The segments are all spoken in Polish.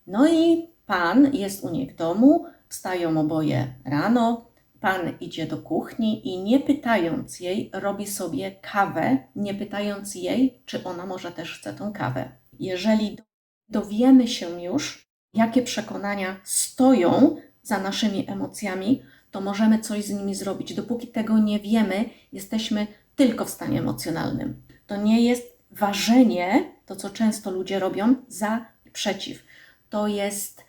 No i pan jest u niej w domu, wstają oboje rano, pan idzie do kuchni i nie pytając jej, robi sobie kawę, nie pytając jej, czy ona może też chce tą kawę. Jeżeli dowiemy się już, jakie przekonania stoją za naszymi emocjami, to możemy coś z nimi zrobić. Dopóki tego nie wiemy, jesteśmy tylko w stanie emocjonalnym. To nie jest ważenie, to co często ludzie robią, za i przeciw. To jest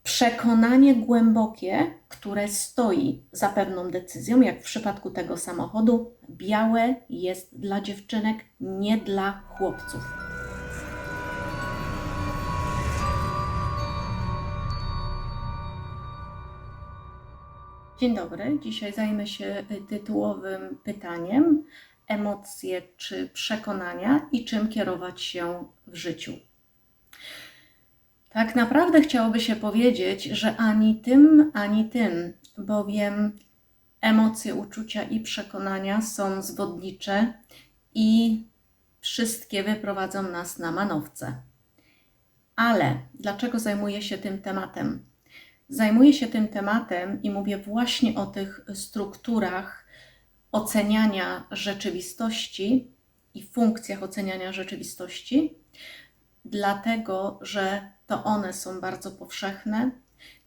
przekonanie głębokie, które stoi za pewną decyzją, jak w przypadku tego samochodu. Białe jest dla dziewczynek, nie dla chłopców. Dzień dobry. Dzisiaj zajmę się tytułowym pytaniem: emocje czy przekonania i czym kierować się w życiu. Tak naprawdę chciałoby się powiedzieć, że ani tym, bowiem emocje, uczucia i przekonania są zwodnicze i wszystkie wyprowadzą nas na manowce. Ale dlaczego zajmuję się tym tematem? Zajmuję się tym tematem i mówię właśnie o tych strukturach oceniania rzeczywistości i funkcjach oceniania rzeczywistości, dlatego że to one są bardzo powszechne.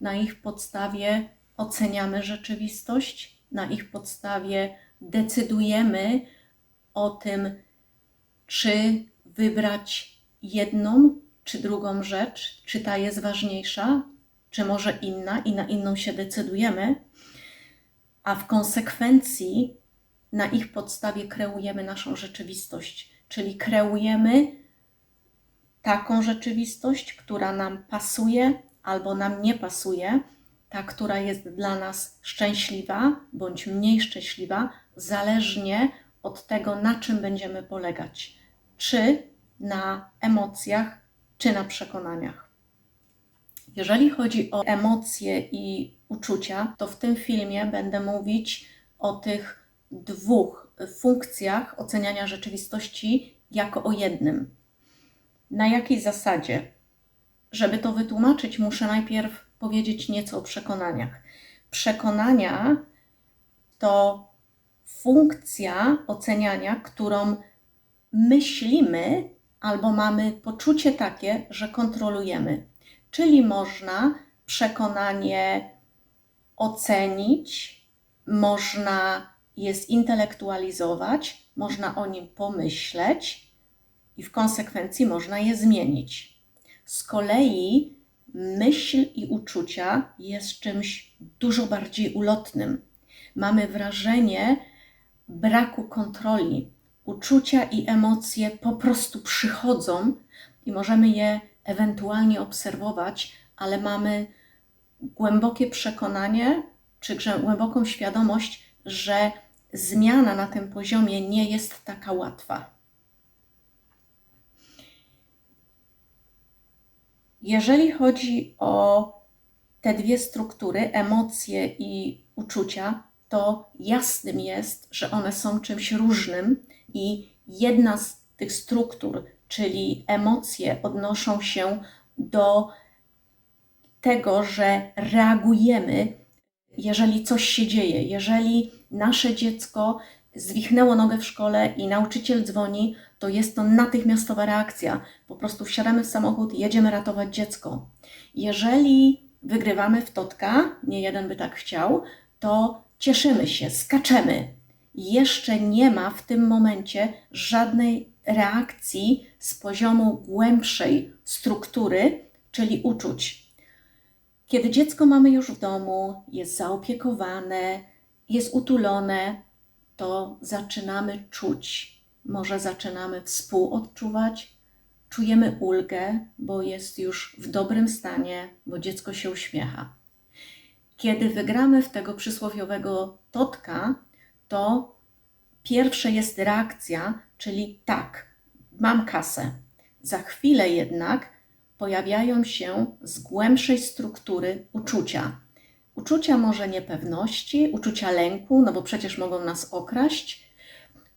Na ich podstawie oceniamy rzeczywistość, na ich podstawie decydujemy o tym, czy wybrać jedną czy drugą rzecz, czy ta jest ważniejsza, czy może inna i na inną się decydujemy, a w konsekwencji na ich podstawie kreujemy naszą rzeczywistość, czyli kreujemy taką rzeczywistość, która nam pasuje albo nam nie pasuje, ta, która jest dla nas szczęśliwa bądź mniej szczęśliwa, zależnie od tego, na czym będziemy polegać, czy na emocjach, czy na przekonaniach. Jeżeli chodzi o emocje i uczucia, to w tym filmie będę mówić o tych dwóch funkcjach oceniania rzeczywistości jako o jednym. Na jakiej zasadzie? Żeby to wytłumaczyć, muszę najpierw powiedzieć nieco o przekonaniach. Przekonania to funkcja oceniania, którą myślimy albo mamy poczucie takie, że kontrolujemy. Czyli można przekonanie ocenić, można je zintelektualizować, można o nim pomyśleć i w konsekwencji można je zmienić. Z kolei myśl i uczucia jest czymś dużo bardziej ulotnym. Mamy wrażenie braku kontroli. Uczucia i emocje po prostu przychodzą i możemy je ewentualnie obserwować, ale mamy głębokie przekonanie czy głęboką świadomość, że zmiana na tym poziomie nie jest taka łatwa. Jeżeli chodzi o te dwie struktury, emocje i uczucia, to jasnym jest, że one są czymś różnym i jedna z tych struktur, czyli emocje, odnoszą się do tego, że reagujemy, jeżeli coś się dzieje. Jeżeli nasze dziecko zwichnęło nogę w szkole i nauczyciel dzwoni, to jest to natychmiastowa reakcja. Po prostu wsiadamy w samochód i jedziemy ratować dziecko. Jeżeli wygrywamy w totka, nie jeden by tak chciał, to cieszymy się, skaczemy. Jeszcze nie ma w tym momencie żadnej reakcji z poziomu głębszej struktury, czyli uczuć. Kiedy dziecko mamy już w domu, jest zaopiekowane, jest utulone, to zaczynamy czuć, może zaczynamy współodczuwać, czujemy ulgę, bo jest już w dobrym stanie, bo dziecko się uśmiecha. Kiedy wygramy w tego przysłowiowego totka, to pierwsze jest reakcja, czyli tak, mam kasę. Za chwilę jednak pojawiają się z głębszej struktury uczucia. Uczucia może niepewności, uczucia lęku, no bo przecież mogą nas okraść,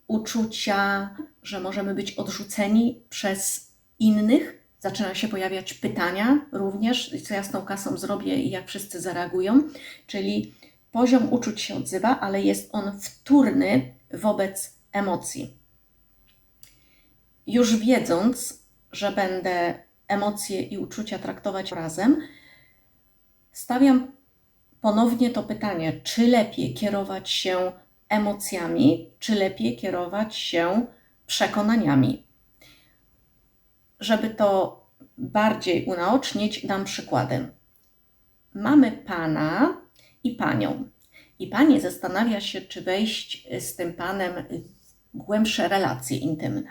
uczucia, że możemy być odrzuceni przez innych, Zaczynają się pojawiać pytania również, co ja z tą kasą zrobię i jak wszyscy zareagują. Czyli poziom uczuć się odzywa, ale jest on wtórny wobec emocji. Już wiedząc, że będę emocje i uczucia traktować razem, stawiam ponownie to pytanie, czy lepiej kierować się emocjami, czy lepiej kierować się przekonaniami. Żeby to bardziej unaocznić, dam przykładem. Mamy pana i panią. I pani zastanawia się, czy wejść z tym panem w głębsze relacje intymne.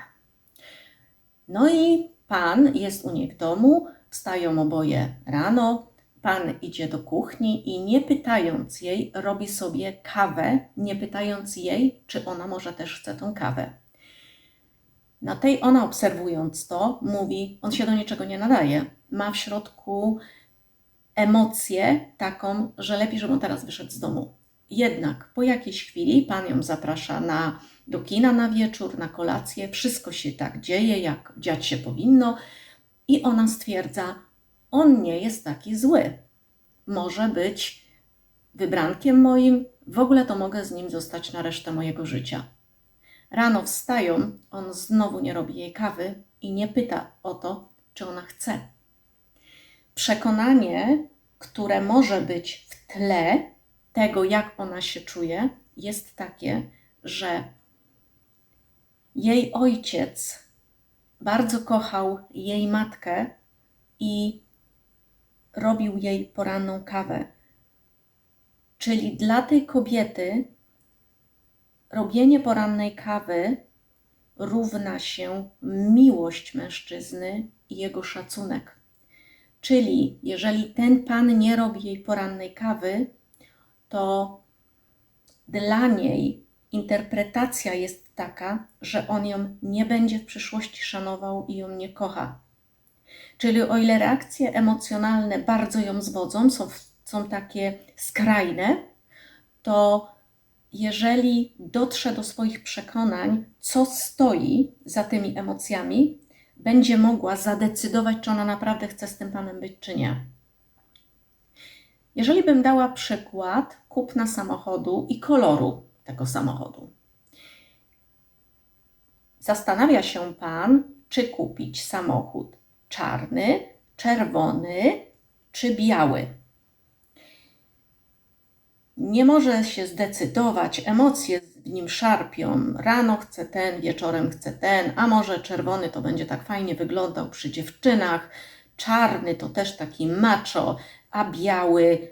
No i pan jest u niej w domu, wstają oboje rano, pan idzie do kuchni i nie pytając jej, robi sobie kawę, nie pytając jej, czy ona może też chce tą kawę. Na tej ona, obserwując to, mówi, on się do niczego nie nadaje. Ma w środku emocję taką, że lepiej, żeby on teraz wyszedł z domu. Jednak po jakiejś chwili pan ją zaprasza do kina na wieczór, na kolację, wszystko się tak dzieje, jak dziać się powinno i ona stwierdza, on nie jest taki zły. Może być wybrankiem moim, w ogóle to mogę z nim zostać na resztę mojego życia. Rano wstają, on znowu nie robi jej kawy i nie pyta o to, czy ona chce. Przekonanie, które może być w tle tego, jak ona się czuje, jest takie, że jej ojciec bardzo kochał jej matkę i robił jej poranną kawę. Czyli dla tej kobiety robienie porannej kawy równa się miłość mężczyzny i jego szacunek. Czyli jeżeli ten pan nie robi jej porannej kawy, to dla niej interpretacja jest taka, że on ją nie będzie w przyszłości szanował i ją nie kocha. Czyli o ile reakcje emocjonalne bardzo ją zwodzą, są takie skrajne, to jeżeli dotrze do swoich przekonań, co stoi za tymi emocjami, będzie mogła zadecydować, czy ona naprawdę chce z tym panem być, czy nie. Jeżeli bym dała przykład kupna samochodu i koloru tego samochodu. Zastanawia się pan, czy kupić samochód czarny, czerwony czy biały. Nie może się zdecydować, emocje w nim szarpią. Rano chce ten, wieczorem chce ten, a może czerwony to będzie tak fajnie wyglądał przy dziewczynach, czarny to też taki macho, a biały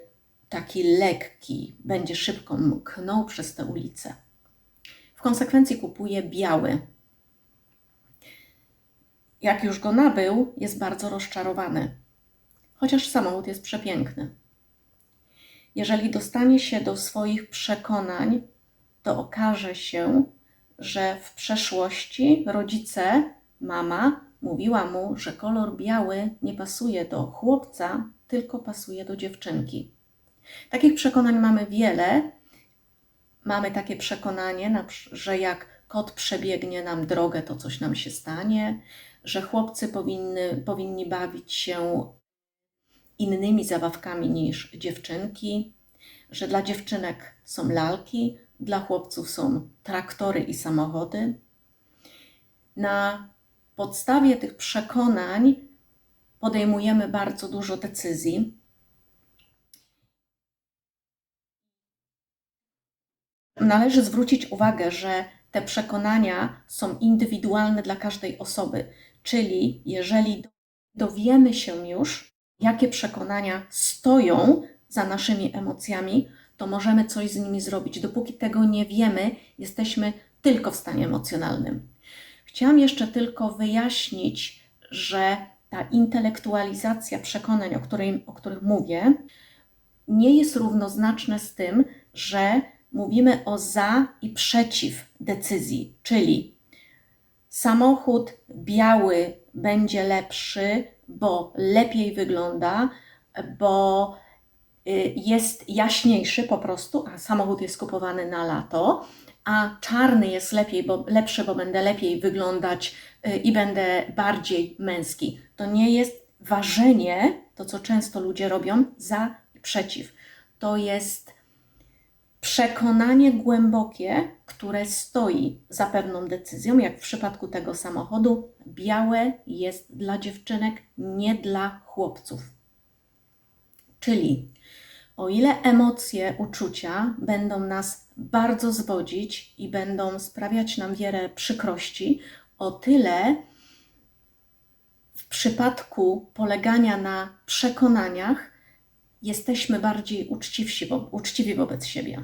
taki lekki, będzie szybko mknął przez tę ulicę. W konsekwencji kupuje biały. Jak już go nabył, jest bardzo rozczarowany, chociaż samochód jest przepiękny. Jeżeli dostanie się do swoich przekonań, to okaże się, że w przeszłości rodzice, mama mówiła mu, że kolor biały nie pasuje do chłopca, tylko pasuje do dziewczynki. Takich przekonań mamy wiele. Mamy takie przekonanie, że jak kot przebiegnie nam drogę, to coś nam się stanie, że chłopcy powinni bawić się innymi zabawkami niż dziewczynki, że dla dziewczynek są lalki, dla chłopców są traktory i samochody. Na podstawie tych przekonań podejmujemy bardzo dużo decyzji. Należy zwrócić uwagę, że te przekonania są indywidualne dla każdej osoby, czyli jeżeli dowiemy się już, jakie przekonania stoją za naszymi emocjami, to możemy coś z nimi zrobić. Dopóki tego nie wiemy, jesteśmy tylko w stanie emocjonalnym. Chciałam jeszcze tylko wyjaśnić, że ta intelektualizacja przekonań, o których mówię, nie jest równoznaczna z tym, że mówimy o za i przeciw decyzji, czyli samochód biały będzie lepszy, bo lepiej wygląda, bo jest jaśniejszy po prostu, a samochód jest kupowany na lato, a czarny jest lepszy, bo będę lepiej wyglądać i będę bardziej męski. To nie jest ważenie, to co często ludzie robią, za i przeciw. To jest przekonanie głębokie, które stoi za pewną decyzją, jak w przypadku tego samochodu. Białe jest dla dziewczynek, nie dla chłopców. Czyli o ile emocje, uczucia będą nas bardzo zwodzić i będą sprawiać nam wiele przykrości, o tyle w przypadku polegania na przekonaniach jesteśmy bardziej uczciwi wobec siebie.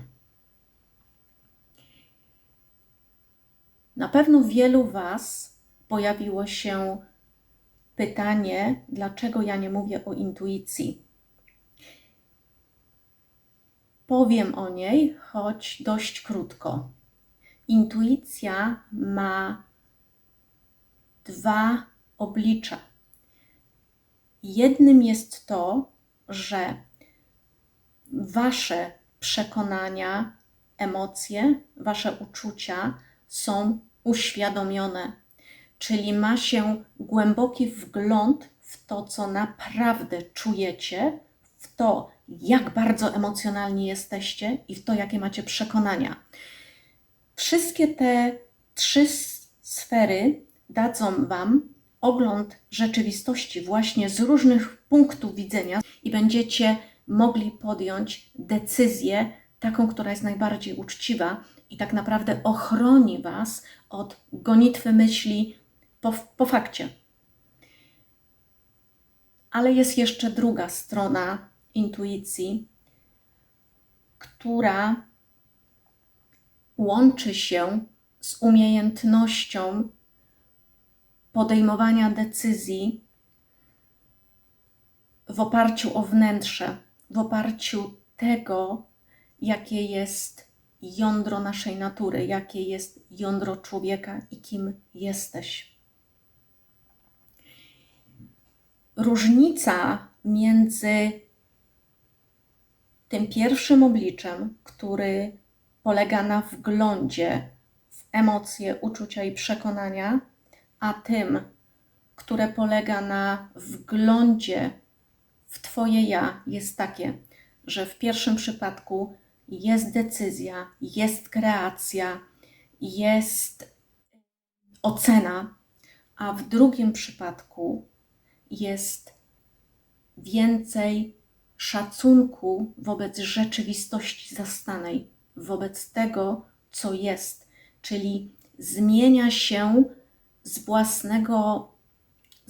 Na pewno wielu Was pojawiło się pytanie, dlaczego ja nie mówię o intuicji. Powiem o niej, choć dość krótko. Intuicja ma dwa oblicza. Jednym jest to, że Wasze przekonania, emocje, Wasze uczucia są uświadomione, czyli ma się głęboki wgląd w to, co naprawdę czujecie, w to, jak bardzo emocjonalni jesteście i w to, jakie macie przekonania. Wszystkie te 3 sfery dadzą Wam ogląd rzeczywistości właśnie z różnych punktów widzenia i będziecie mogli podjąć decyzję taką, która jest najbardziej uczciwa i tak naprawdę ochroni Was od gonitwy myśli po fakcie. Ale jest jeszcze druga strona intuicji, która łączy się z umiejętnością podejmowania decyzji w oparciu o wnętrze, w oparciu tego, jakie jest jądro naszej natury, jakie jest jądro człowieka i kim jesteś. Różnica między tym pierwszym obliczem, który polega na wglądzie w emocje, uczucia i przekonania, a tym, które polega na wglądzie w Twoje ja, jest takie, że w pierwszym przypadku jest decyzja, jest kreacja, jest ocena, a w drugim przypadku jest więcej szacunku wobec rzeczywistości zastanej, wobec tego, co jest, czyli zmienia się z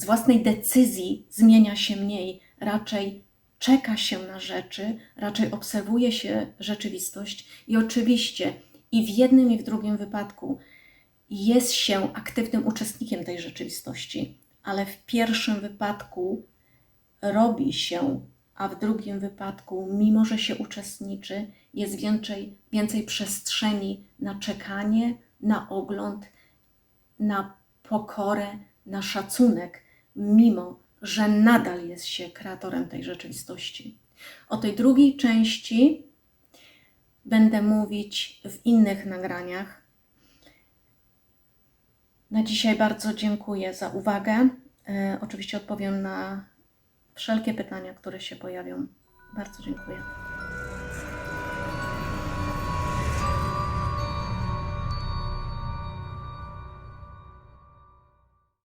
własnej decyzji, zmienia się mniej, raczej czeka się na rzeczy, raczej obserwuje się rzeczywistość i oczywiście i w jednym, i w drugim wypadku jest się aktywnym uczestnikiem tej rzeczywistości, ale w pierwszym wypadku robi się, a w drugim wypadku, mimo że się uczestniczy, jest więcej przestrzeni na czekanie, na ogląd, na pokorę, na szacunek, mimo że nadal jest się kreatorem tej rzeczywistości. O tej drugiej części będę mówić w innych nagraniach. Na dzisiaj bardzo dziękuję za uwagę. Oczywiście odpowiem na wszelkie pytania, które się pojawią. Bardzo dziękuję.